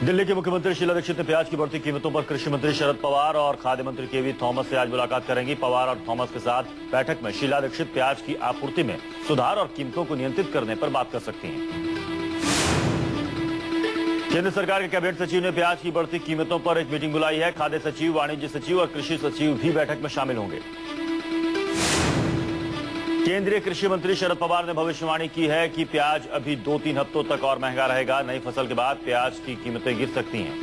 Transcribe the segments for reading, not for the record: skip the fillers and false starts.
दिल्ली के मुख्यमंत्री शीला दीक्षित ने प्याज की बढ़ती कीमतों पर कृषि मंत्री शरद पवार और खाद्य मंत्री केवी थॉमस से आज मुलाकात करेंगी। पवार और थॉमस के साथ बैठक में शीला दीक्षित प्याज की आपूर्ति में सुधार और कीमतों को नियंत्रित करने पर बात कर सकती हैं। केंद्र सरकार के कैबिनेट सचिव ने प्याज की बढ़ती कीमतों पर एक मीटिंग बुलाई है। खाद्य सचिव, वाणिज्य सचिव और कृषि सचिव भी बैठक में शामिल होंगे। केंद्रीय कृषि मंत्री शरद पवार ने भविष्यवाणी की है कि प्याज अभी 2-3 हफ्तों तक और महंगा रहेगा। नई फसल के बाद प्याज की कीमतें गिर सकती हैं।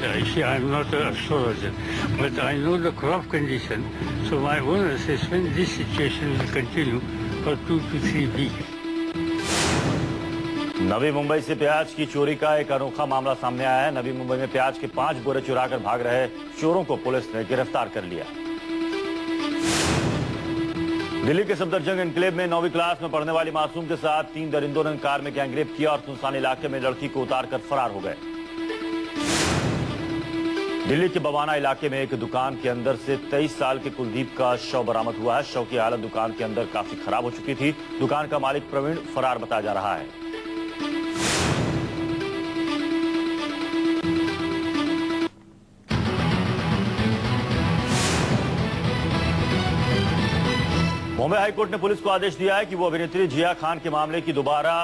I am not an astrologer, but I know the crop condition, so my own assessment, this situation will continue for 2 to 3 weeks. Navi Mumbai से प्याज की चोरी का एक अनोखा मामला सामने आया है। नवी मुंबई में प्याज के 5 बोरे चुराकर भाग रहे चोरों को पुलिस ने गिरफ्तार कर लिया। दिल्ली के सफदरजंग एनक्लेव में 9वीं क्लास में पढ़ने वाली मासूम के साथ 3 दरिंदों ने कार में गैंगरेप किया और सुनसान इलाके में लड़की को उतारकर फरार हो गए। दिल्ली के बवाना इलाके में एक दुकान के अंदर से 23 साल के कुलदीप का शव बरामद हुआ है। शव की हालत दुकान के अंदर काफी खराब हो चुकी थी। दुकान का मालिक प्रवीण फरार बताया जा रहा है। मुंबई हाईकोर्ट ने पुलिस को आदेश दिया है कि वो अभिनेत्री जिया खान के मामले की दोबारा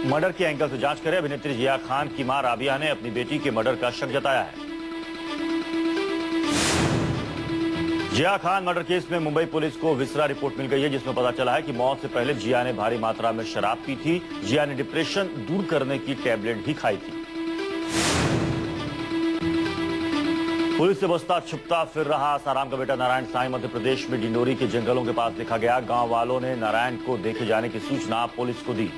मर्डर के एंगल से जांच करे। अभिनेत्री जिया खान की मां राबिया ने अपनी बेटी के मर्डर का शक जताया है। जिया खान मर्डर केस में मुंबई पुलिस को विसरा रिपोर्ट मिल गई है, जिसमें पता चला है कि मौत से पहले जिया ने भारी मात्रा में शराब पी थी। जिया ने डिप्रेशन दूर करने की टैबलेट भी खाई थी। पुलिस से बसता छुपता फिर रहा आसाराम का बेटा नारायण साईं मध्य प्रदेश में डिंडोरी के जंगलों के पास देखा गया। गांव वालों ने नारायण को देखे जाने की सूचना पुलिस को दी।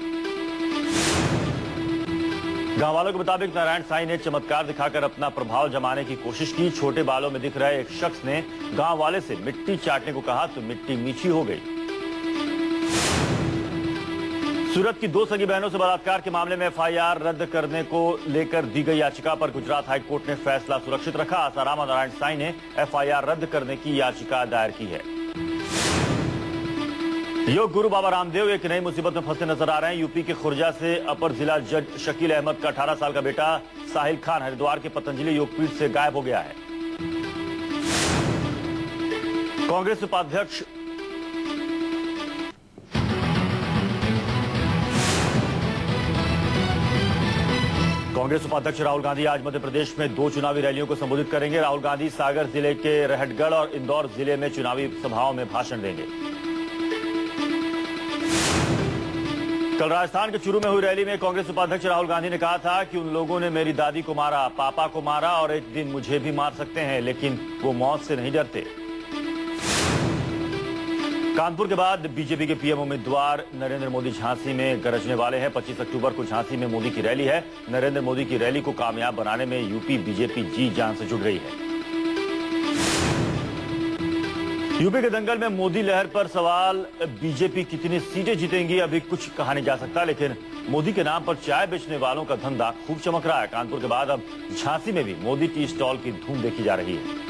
गांव वालों के मुताबिक नारायण साईं ने चमत्कार दिखाकर अपना प्रभाव जमाने की कोशिश की। छोटे बालों में दिख रहे एक शख्स ने गांव वाले से मिट्टी चाटने को कहा तो मिट्टी मीठी हो गई। सूरत की 2 सगी बहनों से बलात्कार के मामले में एफआईआर रद्द करने को लेकर दी गई याचिका पर गुजरात हाईकोर्ट ने फैसला सुरक्षित रखा। आसाराम और नारायण साईं ने एफआईआर रद्द करने की याचिका दायर की है। योग गुरु बाबा रामदेव एक नई मुसीबत में फंसे नजर आ रहे हैं। यूपी के खुर्जा से अपर जिला जज शकील अहमद का 18 साल का बेटा साहिल खान हरिद्वार के पतंजलि योगपीठ से गायब हो गया है। कांग्रेस उपाध्यक्ष राहुल गांधी आज मध्य प्रदेश में 2 चुनावी रैलियों को संबोधित करेंगे। राहुल गांधी सागर जिले के रहटगढ़ और इंदौर जिले में चुनावी सभाओं में भाषण देंगे। कल राजस्थान के चूरू में हुई रैली में कांग्रेस उपाध्यक्ष राहुल गांधी ने कहा था कि उन लोगों ने मेरी दादी को मारा, पापा को मारा और एक दिन मुझे भी मार सकते हैं, लेकिन वो मौत से नहीं डरते। कानपुर के बाद बीजेपी के पीएम उम्मीदवार नरेंद्र मोदी झांसी में गरजने वाले हैं। 25 अक्टूबर को झांसी में मोदी की रैली है। नरेंद्र मोदी की रैली को कामयाब बनाने में यूपी बीजेपी जी जान से जुट गई है। यूपी के दंगल में मोदी लहर पर सवाल, बीजेपी कितनी सीटें जीतेंगी अभी कुछ कहा नहीं जा सकता, लेकिन मोदी के नाम पर चाय बेचने वालों का धंधा खूब चमक रहा है। कानपुर के बाद अब झांसी में भी मोदी टी स्टॉल की धूम देखी जा रही है।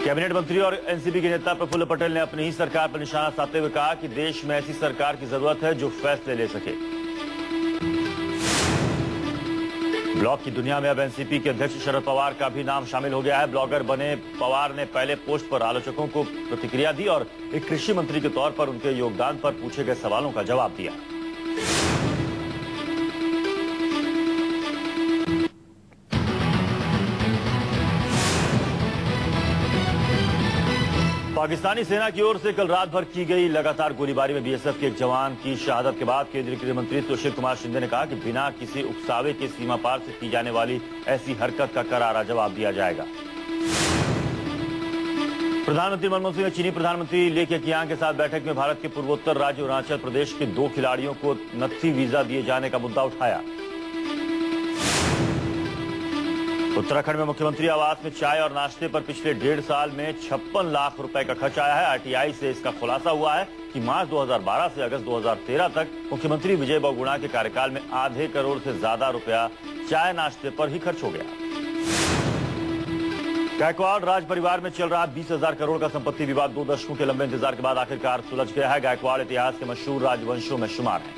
कैबिनेट मंत्री और एनसीपी के नेता प्रफुल्ल पटेल ने अपनी ही सरकार पर निशाना साधते हुए कहा कि देश में ऐसी सरकार की जरूरत है जो फैसले ले सके। ब्लॉग की दुनिया में अब एनसीपी के अध्यक्ष शरद पवार का भी नाम शामिल हो गया है। ब्लॉगर बने पवार ने पहले पोस्ट पर आलोचकों को प्रतिक्रिया दी और एक कृषि मंत्री के तौर पर उनके योगदान पर पूछे गए सवालों का जवाब दिया। पाकिस्तानी सेना की ओर से कल रात भर की गई लगातार गोलीबारी में बीएसएफ के एक जवान की शहादत के बाद केंद्रीय गृह मंत्री सुशील कुमार शिंदे ने कहा कि बिना किसी उकसावे के सीमा पार से की जाने वाली ऐसी हरकत का करारा जवाब दिया जाएगा। प्रधानमंत्री मनमोहन सिंह ने चीनी प्रधानमंत्री ली केकियांग के साथ बैठक में भारत के पूर्वोत्तर राज्य अरुणाचल प्रदेश के 2 खिलाड़ियों को नत्थी वीजा दिए जाने का मुद्दा उठाया। उत्तराखंड में मुख्यमंत्री आवास में चाय और नाश्ते पर पिछले 1.5 साल में 56 लाख रुपए का खर्च आया है। आरटीआई से इसका खुलासा हुआ है कि मार्च 2012 से अगस्त 2013 तक मुख्यमंत्री विजय बहुगुणा के कार्यकाल में आधे करोड़ से ज्यादा रुपया चाय नाश्ते पर ही खर्च हो गया। गायकवाड़ राज परिवार में चल रहा 20,000 करोड़ का संपत्ति विवाद 2 दशकों के लंबे इंतजार के बाद आखिरकार सुलझ गया है। गायकवाड़ इतिहास के मशहूर राजवंशों में शुमार है।